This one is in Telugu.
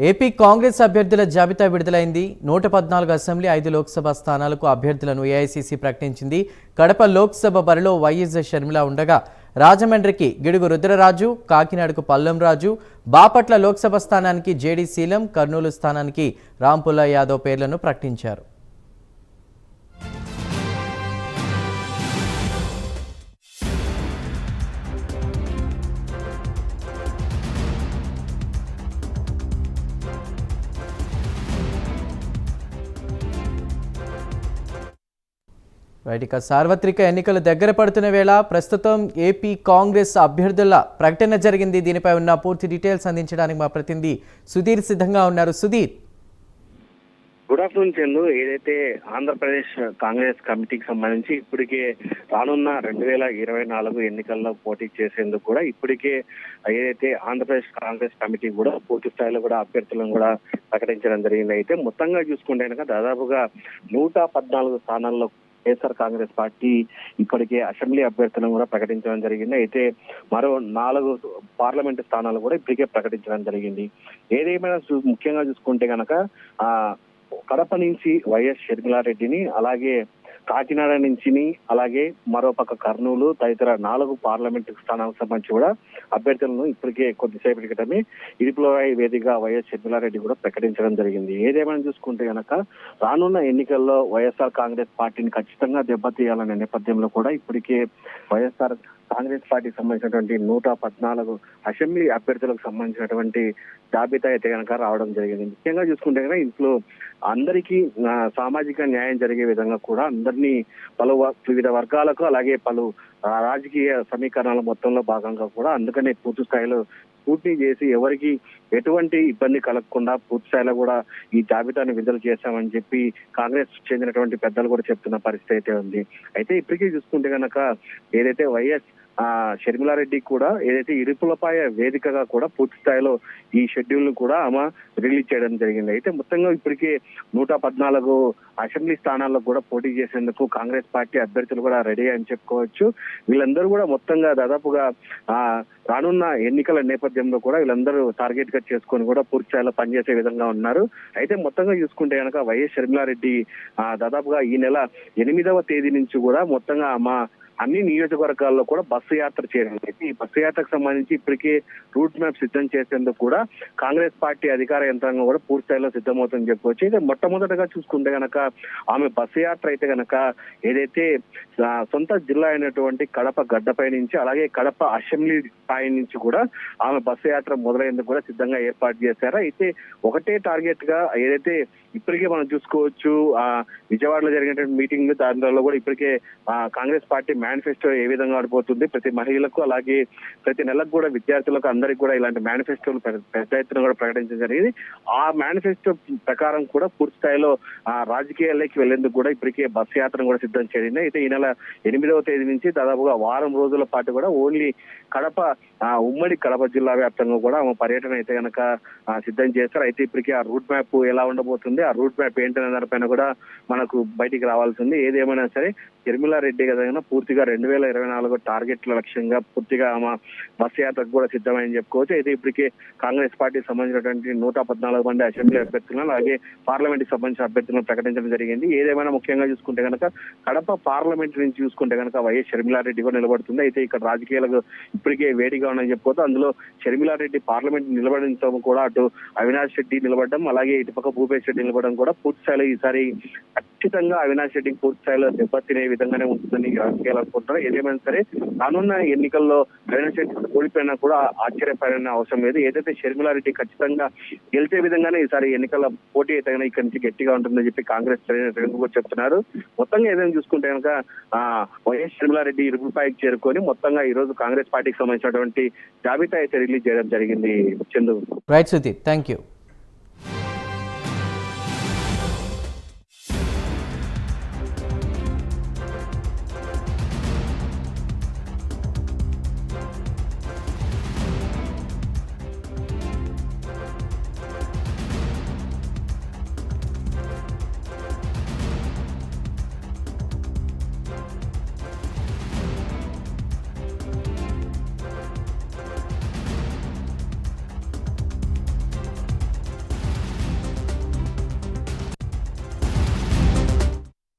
ఏపీ కాంగ్రెస్ అభ్యర్థుల జాబితా విడుదలైంది. 114 అసెంబ్లీ 5 లోక్సభ స్థానాలకు అభ్యర్థులను ఏఐసీసీ ప్రకటించింది. కడప లోక్సభ బరిలో వైఎస్ షర్మిల ఉండగా రాజమండ్రికి గిడుగు రుద్రరాజు, కాకినాడకు పల్లం రాజు, బాపట్ల లోక్సభ స్థానానికి జేడీ శీలం, కర్నూలు స్థానానికి రాంపుల్లా యాదవ్ పేర్లను ప్రకటించారు. ఇక సార్వత్రిక ఎన్నికలు దగ్గర పడుతున్న వేళ ప్రస్తుతం ఏపీ కాంగ్రెస్ అభ్యర్థుల ప్రకటన జరిగింది. దీనిపై ఉన్న పూర్తి డీటెయిల్స్ అందించడానికి మా ప్రతినిధి సుధీర్ సిద్ధంగా ఉన్నారు. Sudheer, good afternoon Chandu. ఏదైతే ఆంధ్రప్రదేశ్ కాంగ్రెస్ కమిటీకి సంబంధించి ఇప్పటికే రానున్న 2024 ఎన్నికల్లో పోటీ చేసేందుకు కూడా ఇప్పటికే ఏదైతే ఆంధ్రప్రదేశ్ కాంగ్రెస్ కమిటీ కూడా పూర్తి స్థాయిలో కూడా అభ్యర్థులను కూడా ప్రకటించడం జరిగింది. అయితే మొత్తంగా చూసుకుంటే కనుక దాదాపుగా 114 స్థానాల్లో వైఎస్ఆర్ కాంగ్రెస్ పార్టీ ఇప్పటికే అసెంబ్లీ అభ్యర్థులను కూడా ప్రకటించడం జరిగింది. అయితే మరో 4 పార్లమెంటు స్థానాలు కూడా ఇప్పటికే ప్రకటించడం జరిగింది. ఏదేమైనా ముఖ్యంగా చూసుకుంటే కనుక కడప నుంచి వైఎస్ షర్మిలారెడ్డిని, అలాగే కాకినాడ నుంచి, అలాగే మరోపక్క కర్నూలు తదితర 4 పార్లమెంటు స్థానాలకు సంబంధించి కూడా అభ్యర్థులను ఇప్పటికే కొద్దిసేపటి క్రితమే ఇరుపుల వేదికగా వైఎస్ షర్మిలారెడ్డి కూడా ప్రకటించడం జరిగింది. ఏదేమైనా చూసుకుంటే కనుక రానున్న ఎన్నికల్లో వైఎస్ఆర్ కాంగ్రెస్ పార్టీని ఖచ్చితంగా దెబ్బతీయాలనే నేపథ్యంలో కూడా ఇప్పటికే వైఎస్ఆర్ కాంగ్రెస్ పార్టీకి సంబంధించినటువంటి 114 అసెంబ్లీ అభ్యర్థులకు సంబంధించినటువంటి జాబితా అయితే కనుక రావడం జరిగింది. ముఖ్యంగా చూసుకుంటే కనుక ఇంట్లో అందరికీ సామాజిక న్యాయం జరిగే విధంగా కూడా అందరినీ వివిధ వర్గాలకు అలాగే పలు రాజకీయ సమీకరణల మొత్తంలో భాగంగా కూడా అందుకనే పూర్తి స్థాయిలో స్క్రూటినీ చేసి ఎవరికి ఎటువంటి ఇబ్బంది కలగకుండా పూర్తి స్థాయిలో కూడా ఈ జాబితాను విడుదల చేశామని చెప్పి కాంగ్రెస్ చెందినటువంటి పెద్దలు కూడా చెప్తున్న పరిస్థితి అయితే ఉంది. అయితే ఇప్పటికీ చూసుకుంటే కనుక ఏదైతే వైఎస్ షర్మిలారెడ్డి కూడా ఏదైతే ఇరుపులపాయ వేదికగా కూడా పూర్తి స్థాయిలో ఈ షెడ్యూల్ ను కూడా ఆమె రిలీజ్ చేయడం జరిగింది. అయితే మొత్తంగా ఇప్పటికే 114 అసెంబ్లీ స్థానాల్లో కూడా పోటీ చేసేందుకు కాంగ్రెస్ పార్టీ అభ్యర్థులు కూడా రెడీ అని చెప్పుకోవచ్చు. వీళ్ళందరూ కూడా మొత్తంగా దాదాపుగా రానున్న ఎన్నికల నేపథ్యంలో కూడా వీళ్ళందరూ టార్గెట్ గా చేసుకొని కూడా పూర్తి స్థాయిలో పనిచేసే విధంగా ఉన్నారు. అయితే మొత్తంగా చూసుకుంటే కనుక వైఎస్ షర్మిలారెడ్డి దాదాపుగా ఈ నెల 8వ తేదీ నుంచి కూడా మొత్తంగా అన్ని నియోజకవర్గాల్లో కూడా బస్సు యాత్ర చేరింది. ఈ బస్సు యాత్రకు సంబంధించి ఇప్పటికే రూట్ మ్యాప్ సిద్ధం చేసేందుకు కూడా కాంగ్రెస్ పార్టీ అధికార యంత్రాంగం కూడా పూర్తి స్థాయిలో సిద్ధమవుతుందని చెప్పుకోవచ్చు. అయితే మొట్టమొదటిగా చూసుకుంటే కనుక ఆమె బస్సు యాత్ర అయితే కనుక ఏదైతే సొంత జిల్లా అయినటువంటి కడప గడ్డపై నుంచి అలాగే కడప అసెంబ్లీ స్థాయి నుంచి కూడా ఆమె బస్సు యాత్ర మొదలైందుకు కూడా సిద్ధంగా ఏర్పాటు చేశారు. అయితే ఒకటే టార్గెట్ గా ఏదైతే ఇప్పటికే మనం చూసుకోవచ్చు విజయవాడలో జరిగినటువంటి మీటింగ్ దానిలో కూడా ఇప్పటికే కాంగ్రెస్ పార్టీ మేనిఫెస్టో ఏ విధంగా ఆడిపోతుంది, ప్రతి మహిళలకు అలాగే ప్రతి నెలకు కూడా విద్యార్థులకు అందరికి కూడా ఇలాంటి మేనిఫెస్టోలు పెద్ద ఎత్తున కూడా ప్రకటించడం జరిగింది. ఆ మేనిఫెస్టో ప్రకారం కూడా పూర్తి స్థాయిలో రాజకీయాల్లోకి వెళ్లేందుకు కూడా ఇప్పటికే బస్సు యాత్రను కూడా సిద్ధం చేసింది. అయితే ఈ నెల 8వ తేదీ నుంచి దాదాపుగా వారం రోజుల పాటు కూడా ఓన్లీ కడప ఉమ్మడి కడప జిల్లా వ్యాప్తంగా కూడా పర్యటన అయితే కనుక సిద్ధం చేస్తారు. అయితే ఇప్పటికే ఆ రూట్ మ్యాప్ ఎలా ఉండబోతుంది, ఆ రూట్ మ్యాప్ ఏంటనే దానిపైన కూడా మనకు బయటికి రావాల్సింది. ఏదేమైనా సరే షర్మిలారెడ్డి కదా పూర్తిగా 2024 టార్గెట్ల లక్ష్యంగా పూర్తిగా బస్సు యాత్రకు కూడా సిద్ధమని చెప్పుకోవచ్చు. అయితే ఇప్పటికే కాంగ్రెస్ పార్టీకి సంబంధించినటువంటి 114 మంది అసెంబ్లీ అభ్యర్థులను అలాగే పార్లమెంట్ కి సంబంధించిన అభ్యర్థులను ప్రకటించడం జరిగింది. ఏదేమైనా ముఖ్యంగా చూసుకుంటే కనుక కడప పార్లమెంట్ నుంచి చూసుకుంటే కనుక వైఎస్ షర్మిలారెడ్డి కూడా నిలబడుతుంది. అయితే ఇక్కడ రాజకీయాలకు ఇప్పటికే వేడిగా ఉన్నాయని చెప్పుకోవచ్చు. అందులో షర్మిలారెడ్డి పార్లమెంట్ నిలబడడం కూడా అటు అవినాష్ రెడ్డి నిలబడడం అలాగే ఇటుపక్క భూపేష్ రెడ్డి నిలబడడం కూడా పూర్తి స్థాయిలో ఈసారి ఖచ్చితంగా అవినాష్ రెడ్డికి పూర్తి స్థాయిలో దెబ్బతినే విధంగానే ఉంటుందని రాజకీయాలు అనుకుంటున్నారు. ఏదేమైనా సరే రానున్న ఎన్నికల్లో అవినాష్ రెడ్డి ఓడిపోయినా కూడా ఆశ్చర్యపడిన అవసరం లేదు. ఏదైతే షర్మిలారెడ్డి ఖచ్చితంగా గెలిచే విధంగానే ఈసారి ఎన్నికల పోటీ అయితే ఇక్కడి నుంచి గట్టిగా ఉంటుందని చెప్పి కాంగ్రెస్ కూడా చెప్తున్నారు. మొత్తంగా ఏదైనా చూసుకుంటే కనుక వైఎస్ షర్మిలారెడ్డి ఇరుపులపాయకి చేరుకొని మొత్తంగా ఈ రోజు కాంగ్రెస్ పార్టీకి సంబంధించినటువంటి జాబితా అయితే రిలీజ్ చేయడం జరిగింది. Chandu. Right Sudheer, thank you.